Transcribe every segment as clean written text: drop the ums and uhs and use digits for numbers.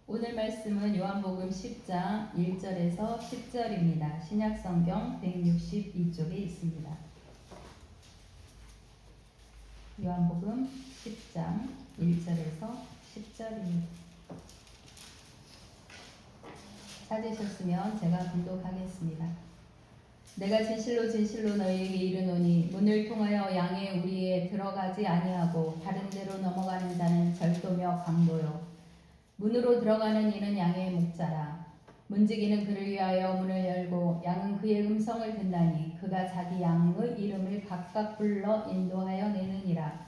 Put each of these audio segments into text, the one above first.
오늘 말씀은 요한복음 10장 1절에서 10절입니다. 신약성경 162쪽에 있습니다. 요한복음 10장 1절에서 10절입니다. 찾으셨으면 제가 봉독하겠습니다. 내가 진실로 진실로 너희에게 이르노니 문을 통하여 양의 우리에 들어가지 아니하고 다른 데로 넘어가는 자는 절도며 강도요 문으로 들어가는 이는 양의 목자라. 문지기는 그를 위하여 문을 열고 양은 그의 음성을 듣나니 그가 자기 양의 이름을 각각 불러 인도하여 내느니라.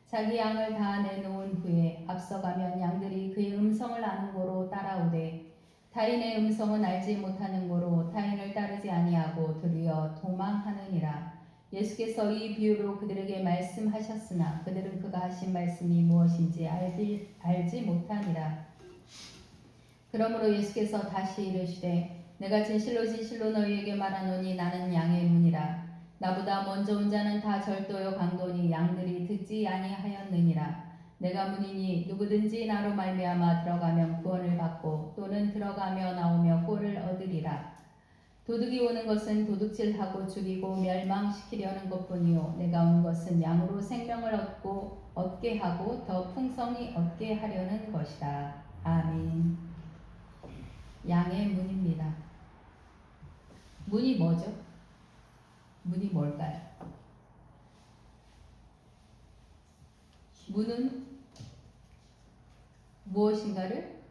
자기 양을 다 내놓은 후에 앞서가면 양들이 그의 음성을 아는 고로 따라오되 타인의 음성은 알지 못하는 고로 타인을 따르지 아니하고 도리어 도망하느니라. 예수께서 이 비유로 그들에게 말씀하셨으나 그들은 그가 하신 말씀이 무엇인지 알지 못하니라. 그러므로 예수께서 다시 이르시되 내가 진실로 진실로 너희에게 말하노니 나는 양의 문이라. 나보다 먼저 온 자는 다 절도요 강도니 양들이 듣지 아니하였느니라. 내가 문이니 누구든지 나로 말미암아 들어가면 구원을 받고 또는 들어가며 나오며 꼴을 얻으리라. 도둑이 오는 것은 도둑질하고 죽이고 멸망시키려는 것뿐이요 내가 온 것은 양으로 생명을 얻게 하고 더 풍성히 얻게 하려는 것이라. 아멘. 양의 문입니다. 문이 뭐죠? 문이 뭘까요? 문은 무엇인가를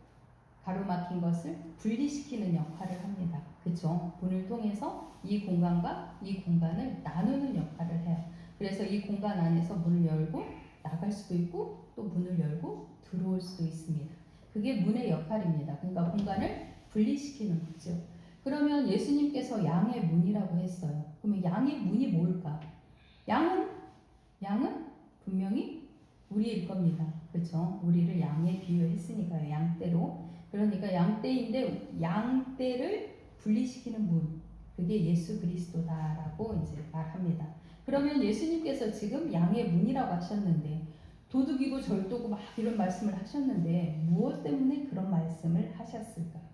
가로막힌 것을 분리시키는 역할을 합니다. 그렇죠? 문을 통해서 이 공간과 이 공간을 나누는 역할을 해요. 그래서 이 공간 안에서 문을 열고 나갈 수도 있고 또 문을 열고 들어올 수도 있습니다. 그게 문의 역할입니다. 그러니까 공간을 분리시키는 거죠. 그러면 예수님께서 양의 문이라고 했어요. 그러면 양의 문이 뭘까? 양은 분명히 우리일 겁니다. 그렇죠? 우리를 양에 비유했으니까요. 양떼로. 그러니까 양떼인데 양떼를 분리시키는 문. 그게 예수 그리스도다라고 이제 말합니다. 그러면 예수님께서 지금 양의 문이라고 하셨는데 도둑이고 절도고 막 이런 말씀을 하셨는데 무엇 때문에 그런 말씀을 하셨을까?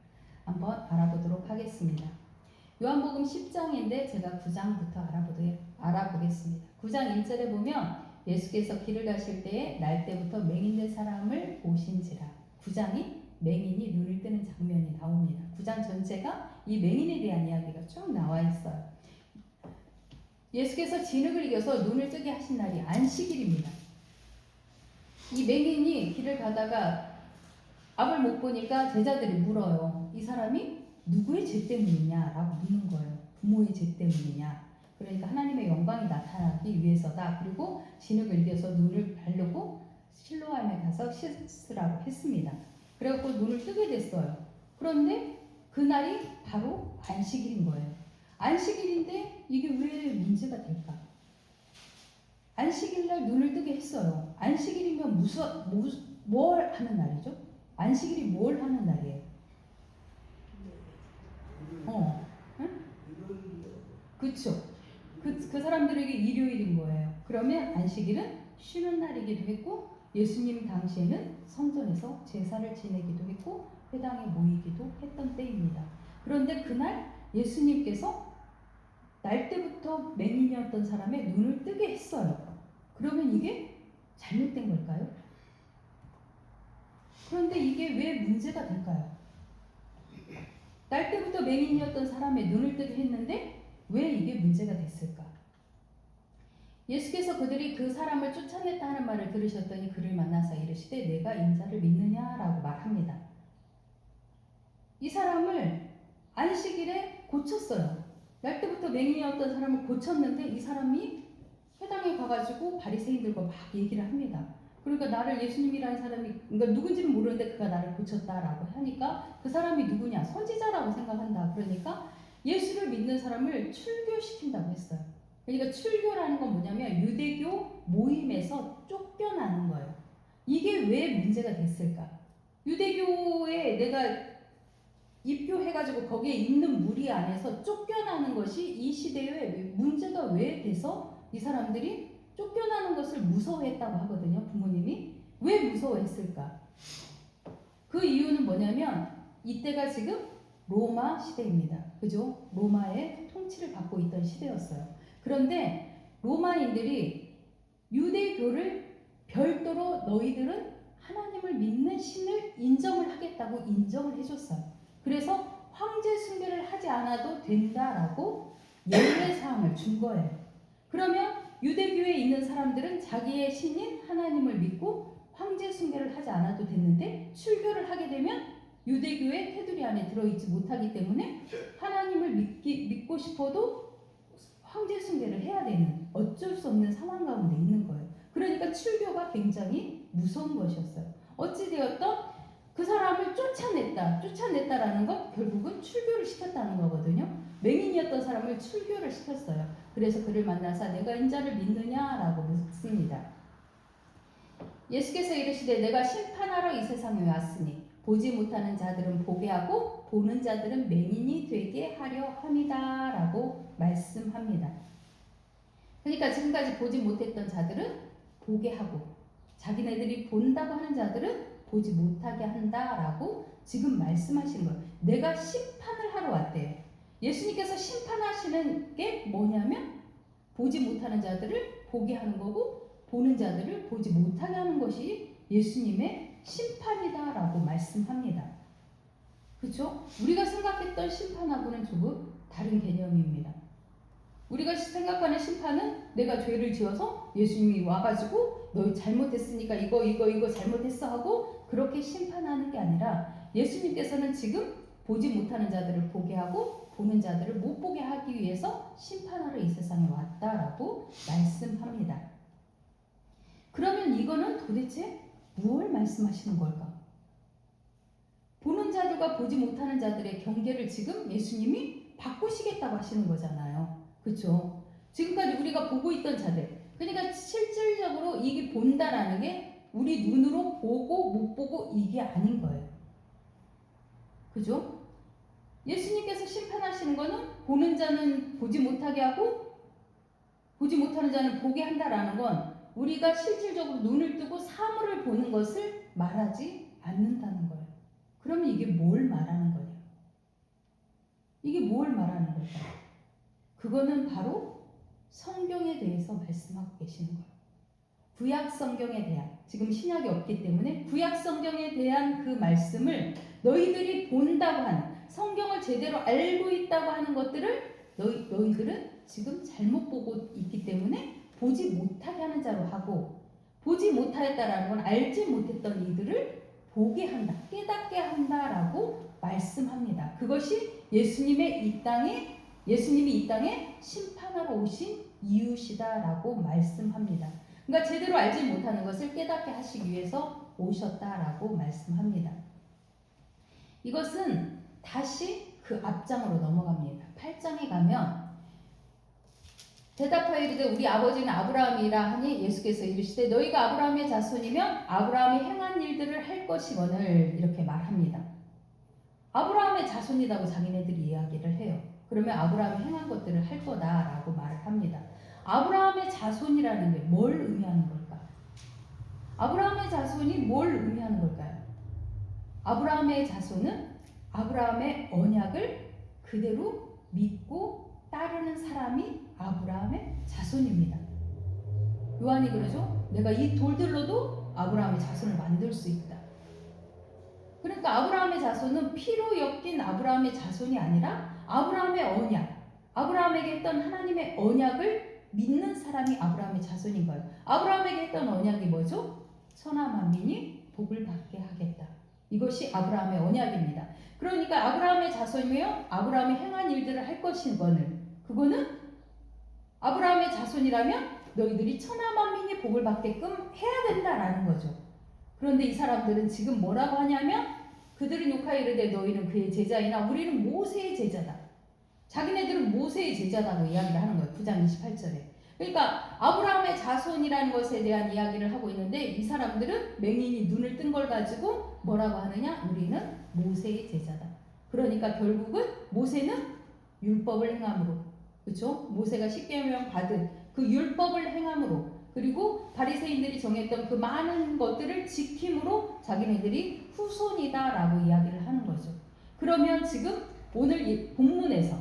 한번 알아보도록 하겠습니다. 요한복음 10장인데 제가 9장부터 알아보겠습니다. 9장 1절에 보면 예수께서 길을 가실 때에 날때부터 맹인된 사람을 보신지라. 9장이 맹인이 눈을 뜨는 장면이 나옵니다. 9장 전체가 이 맹인에 대한 이야기가 쭉 나와 있어요. 예수께서 진흙을 이겨서 눈을 뜨게 하신 날이 안식일입니다. 이 맹인이 길을 가다가 앞을 못 보니까 제자들이 물어요. 이 사람이 누구의 죄 때문이냐라고 묻는 거예요. 부모의 죄 때문이냐. 그러니까 하나님의 영광이 나타나기 위해서다. 그리고 진흙을 이겨서 눈을 바르고 실로암에 가서 씻으라고 했습니다. 그래갖고 눈을 뜨게 됐어요. 그런데 그날이 바로 안식일인 거예요. 안식일인데 이게 왜 문제가 될까? 안식일날 눈을 뜨게 했어요. 안식일이면 뭘 하는 날이죠? 안식일이 뭘 하는 날이에요? 응? 그쵸. 그 사람들에게 일요일인 거예요. 그러면 안식일은 쉬는 날이기도 했고 예수님 당시에는 성전에서 제사를 지내기도 했고 회당에 모이기도 했던 때입니다. 그런데 그날 예수님께서 날 때부터 맹인이었던 사람의 눈을 뜨게 했어요. 그러면 이게 잘못된 걸까요? 그런데 이게 왜 문제가 될까요? 날 때부터 맹인이었던 사람의 눈을 뜨게 했는데 왜 이게 문제가 됐을까? 예수께서 그들이 그 사람을 쫓아냈다 하는 말을 들으셨더니 그를 만나서 이르시되 내가 인자를 믿느냐라고 말합니다. 이 사람을 안식일에 고쳤어요. 날 때부터 맹인이었던 사람을 고쳤는데 이 사람이 회당에 가가지고 바리새인들과 막 얘기를 합니다. 그러니까 나를 예수님이라는 사람이 그러니까 누군지는 모르는데 그가 나를 고쳤다라고 하니까 그 사람이 누구냐? 선지자라고 생각한다. 그러니까 예수를 믿는 사람을 출교시킨다고 했어요. 그러니까 출교라는 건 뭐냐면 유대교 모임에서 쫓겨나는 거예요. 이게 왜 문제가 됐을까? 유대교에 내가 입교해가지고 거기에 있는 무리 안에서 쫓겨나는 것이 이 시대에 문제가 왜 돼서 이 사람들이 쫓겨나는 것을 무서워했다고 하거든요. 부모님이. 왜 무서워했을까? 그 이유는 뭐냐면 이때가 지금 로마 시대입니다. 그죠? 로마의 통치를 받고 있던 시대였어요. 그런데 로마인들이 유대교를 별도로 너희들은 하나님을 믿는 신을 인정을 하겠다고 인정을 해줬어요. 그래서 황제 숭배를 하지 않아도 된다라고 예외사항을 준 거예요. 그러면 유대교에 있는 사람들은 자기의 신인 하나님을 믿고 황제 숭배를 하지 않아도 됐는데 출교를 하게 되면 유대교의 테두리 안에 들어있지 못하기 때문에 하나님을 믿고 싶어도 황제 숭배를 해야 되는 어쩔 수 없는 상황 가운데 있는 거예요. 그러니까 출교가 굉장히 무서운 것이었어요. 어찌되었던 그 사람을 쫓아냈다라는 건 결국은 출교를 시켰다는 거거든요. 맹인이었던 사람을 출교를 시켰어요. 그래서 그를 만나서 내가 인자를 믿느냐라고 묻습니다. 예수께서 이르시되 내가 심판하러 이 세상에 왔으니 보지 못하는 자들은 보게 하고 보는 자들은 맹인이 되게 하려 함이다라고 말씀합니다. 그러니까 지금까지 보지 못했던 자들은 보게 하고 자기네들이 본다고 하는 자들은 보지 못하게 한다라고 지금 말씀하신 거예요. 내가 심판을 하러 왔대요. 예수님께서 심판하시는 게 뭐냐면 보지 못하는 자들을 보게 하는 거고 보는 자들을 보지 못하게 하는 것이 예수님의 심판이다라고 말씀합니다. 그렇죠? 우리가 생각했던 심판하고는 조금 다른 개념입니다. 우리가 생각하는 심판은 내가 죄를 지어서 예수님이 와가지고 너 잘못했으니까 이거 잘못했어 하고 그렇게 심판하는 게 아니라 예수님께서는 지금 보지 못하는 자들을 보게 하고 보는 자들을 못 보게 하기 위해서 심판하러 이 세상에 왔다라고 말씀합니다. 그러면 이거는 도대체 무엇을 말씀하시는 걸까? 보는 자들과 보지 못하는 자들의 경계를 지금 예수님이 바꾸시겠다고 하시는 거잖아요. 그렇죠? 지금까지 우리가 보고 있던 자들, 그러니까 실질적으로 이게 본다라는 게 우리 눈으로 보고 못 보고 이게 아닌 거예요. 그죠? 예수님께서 심판하시는 거는 보는 자는 보지 못하게 하고 보지 못하는 자는 보게 한다라는 건 우리가 실질적으로 눈을 뜨고 사물을 보는 것을 말하지 않는다는 거예요. 그러면 이게 뭘 말하는 거냐? 이게 뭘 말하는 걸까? 그거는 바로 성경에 대해서 말씀하고 계시는 거예요. 구약 성경에 대한, 지금 신약이 없기 때문에 구약 성경에 대한 그 말씀을 너희들이 본다고 하는, 성경을 제대로 알고 있다고 하는 것들을 너희들은 지금 잘못 보고 있기 때문에 보지 못하게 하는 자로 하고, 보지 못하였다라는 건 알지 못했던 이들을 보게 한다, 깨닫게 한다라고 말씀합니다. 그것이 예수님이 이 땅에 심판하러 오신 이유시다라고 말씀합니다. 그러니까 제대로 알지 못하는 것을 깨닫게 하시기 위해서 오셨다라고 말씀합니다. 이것은 다시 그 앞장으로 넘어갑니다. 8장에 가면 대답하여 이르되 우리 아버지는 아브라함이라 하니 예수께서 이르시되 너희가 아브라함의 자손이면 아브라함이 행한 일들을 할 것이거늘 이렇게 말합니다. 아브라함의 자손이라고 자기네들이 이야기를 해요. 그러면 아브라함이 행한 것들을 할 거다라고 말을 합니다. 아브라함의 자손이라는 게 뭘 의미하는 걸까? 아브라함의 자손이 뭘 의미하는 걸까요? 아브라함의 자손은 아브라함의 언약을 그대로 믿고 따르는 사람이 아브라함의 자손입니다. 요한이 그러죠? 내가 이 돌들로도 아브라함의 자손을 만들 수 있다. 그러니까 아브라함의 자손은 피로 엮인 아브라함의 자손이 아니라 아브라함의 언약, 아브라함에게 했던 하나님의 언약을 믿는 사람이 아브라함의 자손인 거예요. 아브라함에게 했던 언약이 뭐죠? 천하 만민이 복을 받게 하겠다. 이것이 아브라함의 언약입니다. 그러니까 아브라함의 자손이며 아브라함이 행한 일들을 할 것이거늘 그거는 아브라함의 자손이라면 너희들이 천하 만민이 복을 받게끔 해야 된다라는 거죠. 그런데 이 사람들은 지금 뭐라고 하냐면 그들은 욕하여 이르되 너희는 그의 제자이나 우리는 모세의 제자다. 자기네들은 모세의 제자다고 이야기를 하는 거예요. 9장 28절에. 그러니까 아브라함의 자손이라는 것에 대한 이야기를 하고 있는데 이 사람들은 맹인이 눈을 뜬 걸 가지고 뭐라고 하느냐? 우리는 모세의 제자다. 그러니까 결국은 모세는 율법을 행함으로, 그렇죠? 모세가 십계명 받은 그 율법을 행함으로 그리고 바리새인들이 정했던 그 많은 것들을 지킴으로 자기네들이 후손이다라고 이야기를 하는 거죠. 그러면 지금 오늘 이 본문에서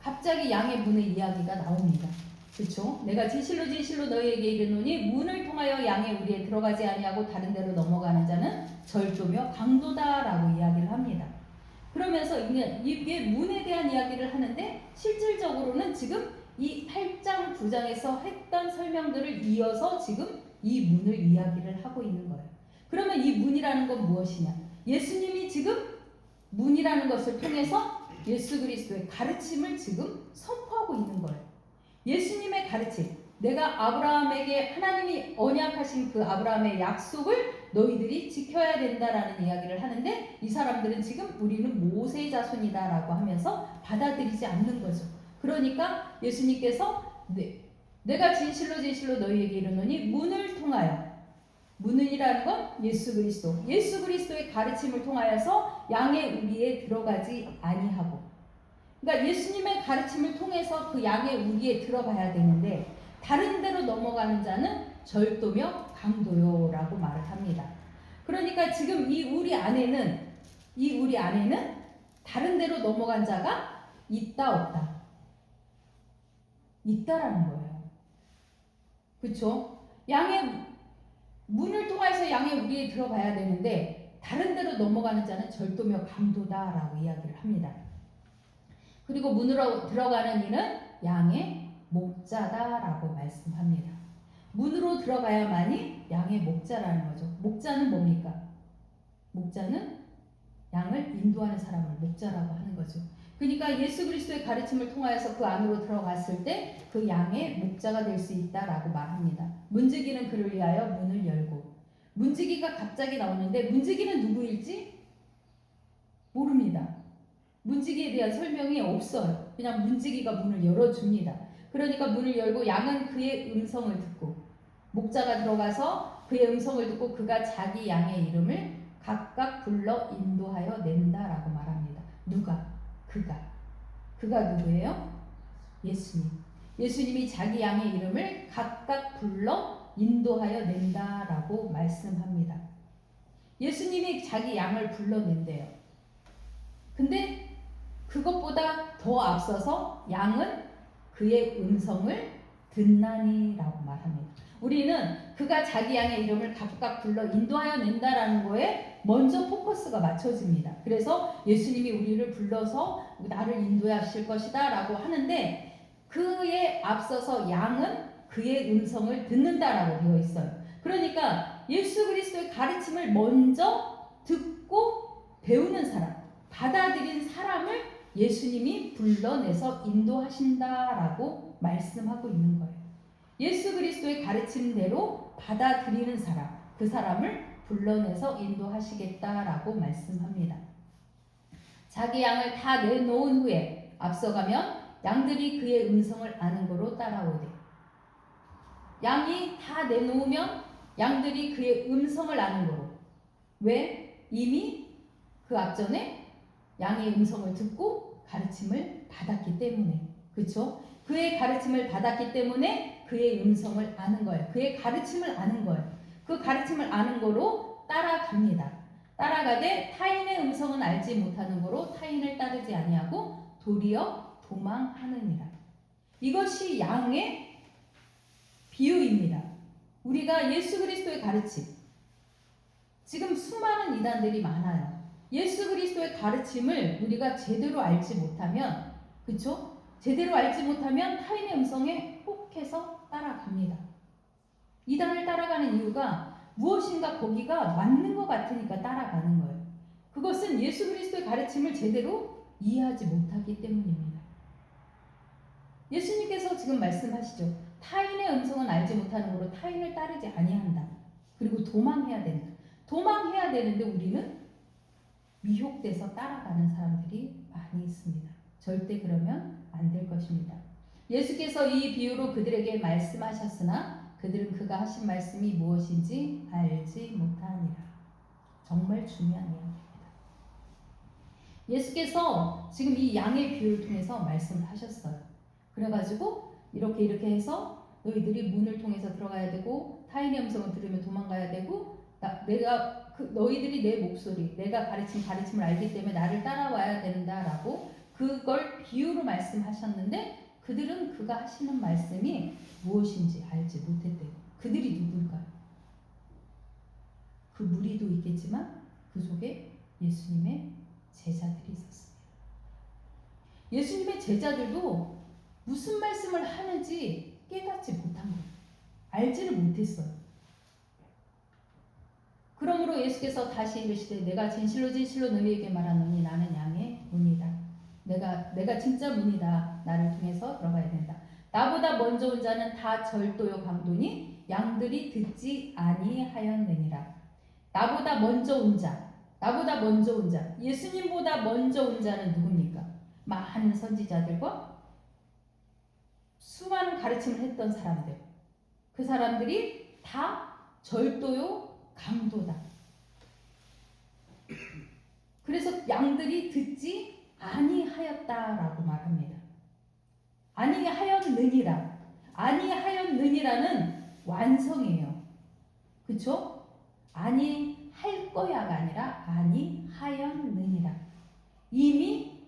갑자기 양의 문의 이야기가 나옵니다. 그렇죠? 내가 진실로 진실로 너희에게 이르노니 문을 통하여 양의 우리에 들어가지 아니하고 다른 데로 넘어가는 자는 절도며 강도다라고 이야기를 합니다. 그러면서 이게 문에 대한 이야기를 하는데 실질적으로는 지금 이 8장, 9장에서 했던 설명들을 이어서 지금 이 문을 이야기를 하고 있는 거예요. 그러면 이 문이라는 건 무엇이냐? 예수님이 지금 문이라는 것을 통해서 예수 그리스도의 가르침을 지금 선포하고 있는 거예요. 예수님의 가르침, 내가 아브라함에게 하나님이 언약하신 그 아브라함의 약속을 너희들이 지켜야 된다라는 이야기를 하는데 이 사람들은 지금 우리는 모세의 자손이다라고 하면서 받아들이지 않는 거죠. 그러니까 예수님께서 내가 진실로 진실로 너희에게 이르노니 문을 통하여, 문이라는 건 예수 그리스도, 예수 그리스도의 가르침을 통하여서 양의 우리에 들어가지 아니하고, 그러니까 예수님의 가르침을 통해서 그 양의 우리에 들어가야 되는데 다른 데로 넘어가는 자는 절도며 강도요라고 말을 합니다. 그러니까 지금 이 우리 안에는 다른 데로 넘어간 자가 있다 없다? 있다라는 거예요. 그렇죠? 양의 문을 통해서 양의 우리에 들어가야 되는데 다른 데로 넘어가는 자는 절도며 강도다라고 이야기를 합니다. 그리고 문으로 들어가는 이는 양의 목자다라고 말씀합니다. 문으로 들어가야만이 양의 목자라는 거죠. 목자는 뭡니까? 목자는 양을 인도하는 사람을 목자라고 하는 거죠. 그러니까 예수 그리스도의 가르침을 통하여서 그 안으로 들어갔을 때 그 양의 목자가 될 수 있다라고 말합니다. 문지기는 그를 위하여 문을 열고, 문지기가 갑자기 나오는데 문지기는 누구일지 모릅니다. 문지기에 대한 설명이 없어요. 그냥 문지기가 문을 열어줍니다. 그러니까 문을 열고 양은 그의 음성을 듣고, 목자가 들어가서 그의 음성을 듣고 그가 자기 양의 이름을 각각 불러 인도하여 낸다라고 말합니다. 누가? 그가 누구예요? 예수님. 예수님이 자기 양의 이름을 각각 불러 인도하여 낸다라고 말씀합니다. 예수님이 자기 양을 불러낸대요. 근데 그것보다 더 앞서서 양은 그의 음성을 듣나니라고 말합니다. 우리는 그가 자기 양의 이름을 각각 불러 인도하여 낸다라는 거에 먼저 포커스가 맞춰집니다. 그래서 예수님이 우리를 불러서 나를 인도하실 것이다 라고 하는데 그에 앞서서 양은 그의 음성을 듣는다라고 되어 있어요. 그러니까 예수 그리스도의 가르침을 먼저 듣고 배우는 사람, 받아들인 사람을 예수님이 불러내서 인도하신다라고 말씀하고 있는 거예요. 예수 그리스도의 가르침대로 받아들이는 사람, 그 사람을 불러내서 인도하시겠다라고 말씀합니다. 자기 양을 다 내놓은 후에 앞서가면 양들이 그의 음성을 아는 거로 따라오되, 양이 다 내놓으면 양들이 그의 음성을 아는 거로. 왜? 이미 그 앞전에 양의 음성을 듣고 가르침을 받았기 때문에. 그렇죠? 그의 가르침을 받았기 때문에 그의 음성을 아는 거예요. 그의 가르침을 아는 거예요. 그 가르침을 아는 거로 따라갑니다. 따라가되 타인의 음성은 알지 못하는 거로 타인을 따르지 아니하고 도리어 도망하느니라. 이것이 양의 비유입니다. 우리가 예수 그리스도의 가르침, 지금 수많은 이단들이 많아요. 예수 그리스도의 가르침을 우리가 제대로 알지 못하면, 그쵸? 제대로 알지 못하면 타인의 음성에 혹해서 따라갑니다. 이단을 따라가는 이유가 무엇인가 거기가 맞는 것 같으니까 따라가는 거예요. 그것은 예수 그리스도의 가르침을 제대로 이해하지 못하기 때문입니다. 예수님께서 지금 말씀하시죠. 타인의 음성은 알지 못하는 거로 타인을 따르지 아니한다. 그리고 도망해야 된다. 도망해야 되는데 우리는 미혹돼서 따라가는 사람들이 많이 있습니다. 절대 그러면 안 될 것입니다. 예수께서 이 비유로 그들에게 말씀하셨으나 그들은 그가 하신 말씀이 무엇인지 알지 못하니라. 정말 중요한 이야기입니다. 예수께서 지금 이 양의 비유를 통해서 말씀을 하셨어요. 그래가지고 이렇게 해서 너희들이 문을 통해서 들어가야 되고 타인의 음성을 들으면 도망가야 되고 내가 너희들이 내 목소리, 내가 가르침을 알기 때문에 나를 따라와야 된다라고 그걸 비유로 말씀하셨는데 그들은 그가 하시는 말씀이 무엇인지 알지 못했대요. 그들이 누굴까요? 그 무리도 있겠지만 그 속에 예수님의 제자들이 있었습니다. 예수님의 제자들도 무슨 말씀을 하는지 깨닫지 못한 거예요. 알지를 못했어요. 그러므로 예수께서 다시 이르시되 내가 진실로 진실로 너희에게 말하노니 나는 양의 문이다. 내가 진짜 문이다. 나를 통해서 들어가야 된다. 나보다 먼저 온 자는 다 절도요 강도니 양들이 듣지 아니하였느니라. 나보다 먼저 온 자, 예수님보다 먼저 온 자는 누굽니까? 많은 선지자들과 수많은 가르침을 했던 사람들. 그 사람들이 다 절도요 강도다. 그래서 양들이 듣지 아니하였다라고 말합니다. 아니하였느니라는 완성이에요. 그쵸? 아니할 거야가 아니라 아니하였느니라. 이미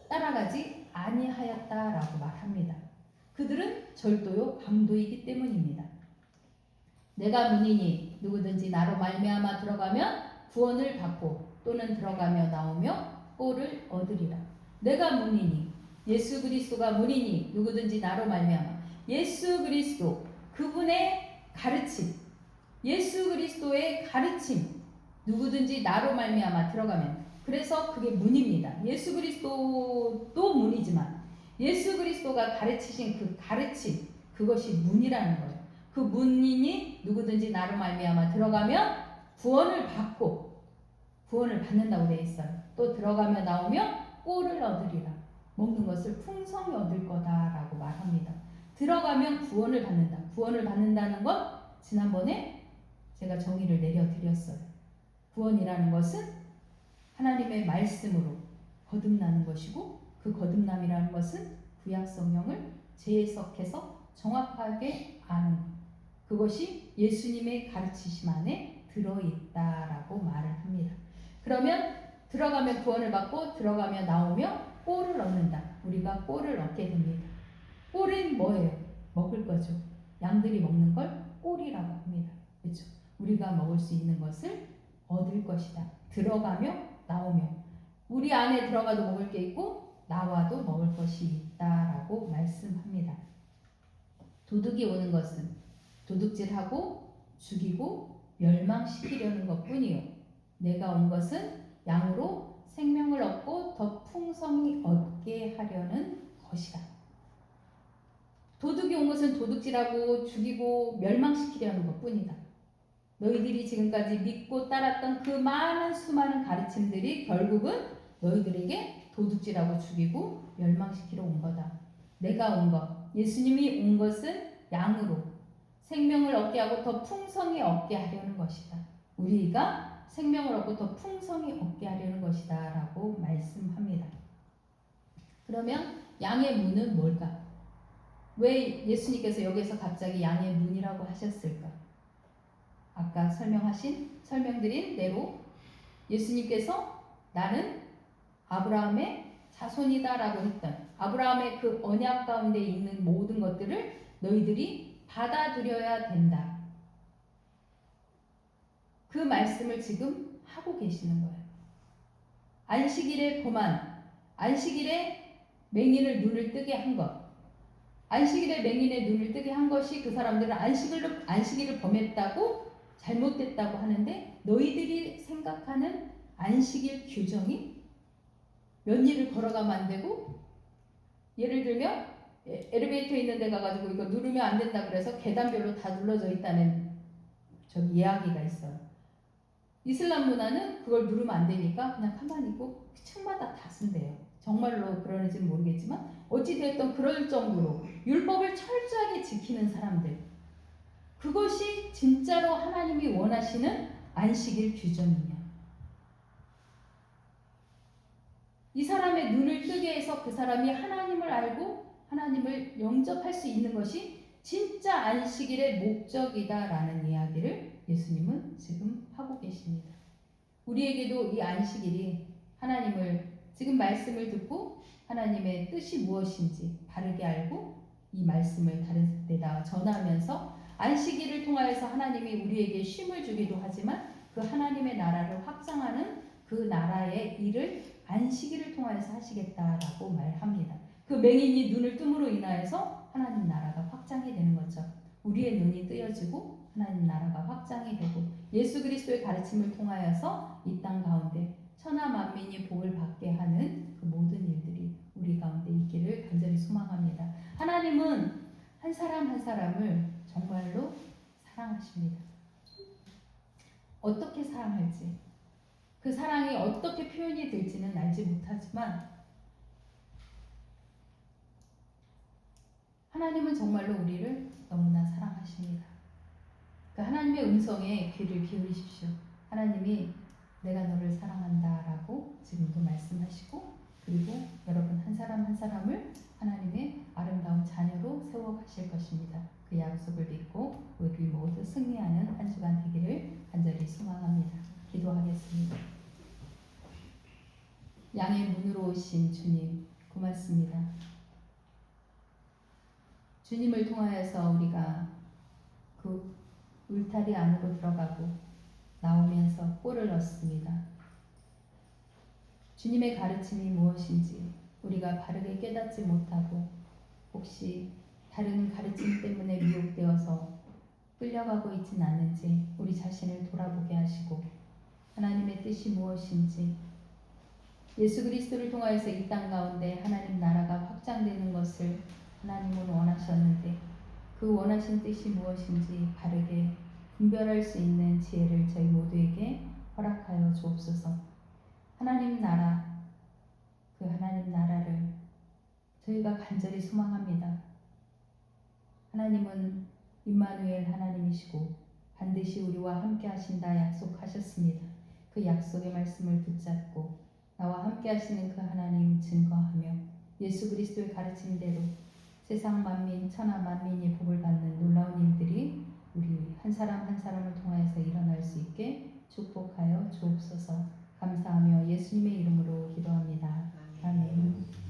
따라가지 아니하였다라고 말합니다. 그들은 절도요 강도이기 때문입니다. 내가 문이니 누구든지 나로 말미암아 들어가면 구원을 받고 또는 들어가며 나오며 꼴을 얻으리라. 내가 문이니 예수 그리스도가 문이니 누구든지 나로 말미암아 예수 그리스도 그분의 가르침 예수 그리스도의 가르침 누구든지 나로 말미암아 들어가면 그래서 그게 문입니다. 예수 그리스도도 문이지만 예수 그리스도가 가르치신 그 가르침 그것이 문이라는 거예요. 그 문이니 누구든지 나로 말미암아 들어가면 구원을 받는다고 되어 있어요. 또 들어가며 나오며 꼴을 얻으리라. 먹는 것을 풍성히 얻을 거다라고 말합니다. 들어가면 구원을 받는다. 구원을 받는다는 건 지난번에 제가 정의를 내려드렸어요. 구원이라는 것은 하나님의 말씀으로 거듭나는 것이고 그 거듭남이라는 것은 구약 성경을 재해석해서 정확하게 아는 것. 그것이 예수님의 가르치심 안에 들어있다라고 말을 합니다. 그러면 들어가면 구원을 받고 들어가며 나오며 꼴을 얻는다. 우리가 꼴을 얻게 됩니다. 꼴은 뭐예요? 먹을 거죠. 양들이 먹는 걸 꼴이라고 합니다. 그렇죠? 우리가 먹을 수 있는 것을 얻을 것이다. 들어가며 나오며 우리 안에 들어가도 먹을 게 있고 나와도 먹을 것이 있다라고 말씀합니다. 도둑이 오는 것은 도둑질하고 죽이고 멸망시키려는 것뿐이요. 내가 온 것은 양으로 생명을 얻고 더 풍성히 얻게 하려는 것이다. 도둑이 온 것은 도둑질하고 죽이고 멸망시키려는 것뿐이다. 너희들이 지금까지 믿고 따랐던 그 수많은 가르침들이 결국은 너희들에게 도둑질하고 죽이고 멸망시키러 온 거다. 내가 온 것, 예수님이 온 것은 양으로 생명을 얻게 하고 더 풍성히 얻게 하려는 것이다. 우리가 생명을 얻고 더 풍성히 얻게 하려는 것이다 라고 말씀합니다. 그러면 양의 문은 뭘까? 왜 예수님께서 여기서 갑자기 양의 문이라고 하셨을까? 아까 설명드린 대로 예수님께서 나는 아브라함의 자손이다 라고 했던 아브라함의 그 언약 가운데 있는 모든 것들을 너희들이 받아들여야 된다. 그 말씀을 지금 하고 계시는 거예요. 안식일에 맹인을 눈을 뜨게 한 것. 안식일에 맹인의 눈을 뜨게 한 것이 그 사람들은 안식일을 범했다고 잘못됐다고 하는데 너희들이 생각하는 안식일 규정이 몇 일을 걸어가면 안 되고 예를 들면 엘리베이터 있는 데 가가지고 이거 누르면 안 된다 그래서 계단별로 다 눌러져 있다는 저기 이야기가 있어요. 이슬람 문화는 그걸 누르면 안 되니까 그냥 가만히 있고 층마다 다 쓴대요. 정말로 그러는지는 모르겠지만 어찌되었던 그럴 정도로 율법을 철저하게 지키는 사람들 그것이 진짜로 하나님이 원하시는 안식일 규정이냐. 이 사람의 눈을 뜨게 해서 그 사람이 하나님을 알고 하나님을 영접할 수 있는 것이 진짜 안식일의 목적이다라는 이야기를 예수님은 지금 하고 계십니다. 우리에게도 이 안식일이 하나님을 지금 말씀을 듣고 하나님의 뜻이 무엇인지 바르게 알고 이 말씀을 다른 데다 전하면서 안식일을 통하여서 하나님이 우리에게 쉼을 주기도 하지만 그 하나님의 나라를 확장하는 그 나라의 일을 안식일을 통하여서 하시겠다라고 말합니다. 그 맹인이 눈을 뜸으로 인하여서 하나님 나라가 확장이 되는 거죠. 우리의 눈이 뜨여지고 하나님 나라가 확장이 되고 예수 그리스도의 가르침을 통하여서 이 땅 가운데 천하 만민이 복을 받게 하는 그 모든 일들이 우리 가운데 있기를 간절히 소망합니다. 하나님은 한 사람 한 사람을 정말로 사랑하십니다. 어떻게 사랑할지, 그 사랑이 어떻게 표현이 될지는 알지 못하지만 하나님은 정말로 우리를 너무나 사랑하십니다. 그 하나님의 음성에 귀를 기울이십시오. 하나님이 내가 너를 사랑한다 라고 지금도 말씀하시고 그리고 여러분 한 사람 한 사람을 하나님의 아름다운 자녀로 세워가실 것입니다. 그 약속을 믿고 우리 모두 승리하는 한 주간 되기를 간절히 소망합니다. 기도하겠습니다. 양의 문으로 오신 주님 고맙습니다. 주님을 통하여서 우리가 그 울타리 안으로 들어가고 나오면서 꼴을 얻습니다. 주님의 가르침이 무엇인지 우리가 바르게 깨닫지 못하고 혹시 다른 가르침 때문에 미혹되어서 끌려가고 있진 않은지 우리 자신을 돌아보게 하시고 하나님의 뜻이 무엇인지 예수 그리스도를 통하여서 이 땅 가운데 하나님 나라가 확장되는 것을 하나님은 원하셨는데 그 원하신 뜻이 무엇인지 바르게 분별할 수 있는 지혜를 저희 모두에게 허락하여 주옵소서. 하나님 나라, 그 하나님 나라를 저희가 간절히 소망합니다. 하나님은 임마누엘 하나님이시고 반드시 우리와 함께 하신다 약속하셨습니다. 그 약속의 말씀을 붙잡고 나와 함께 하시는 그 하나님 증거하며 예수 그리스도의 가르침대로 세상 만민, 천하 만민이 복을 받는 놀라운 일들이 우리 한 사람 한 사람을 통하여서 일어날 수 있게 축복하여 주옵소서. 감사하며 예수님의 이름으로 기도합니다. 아멘.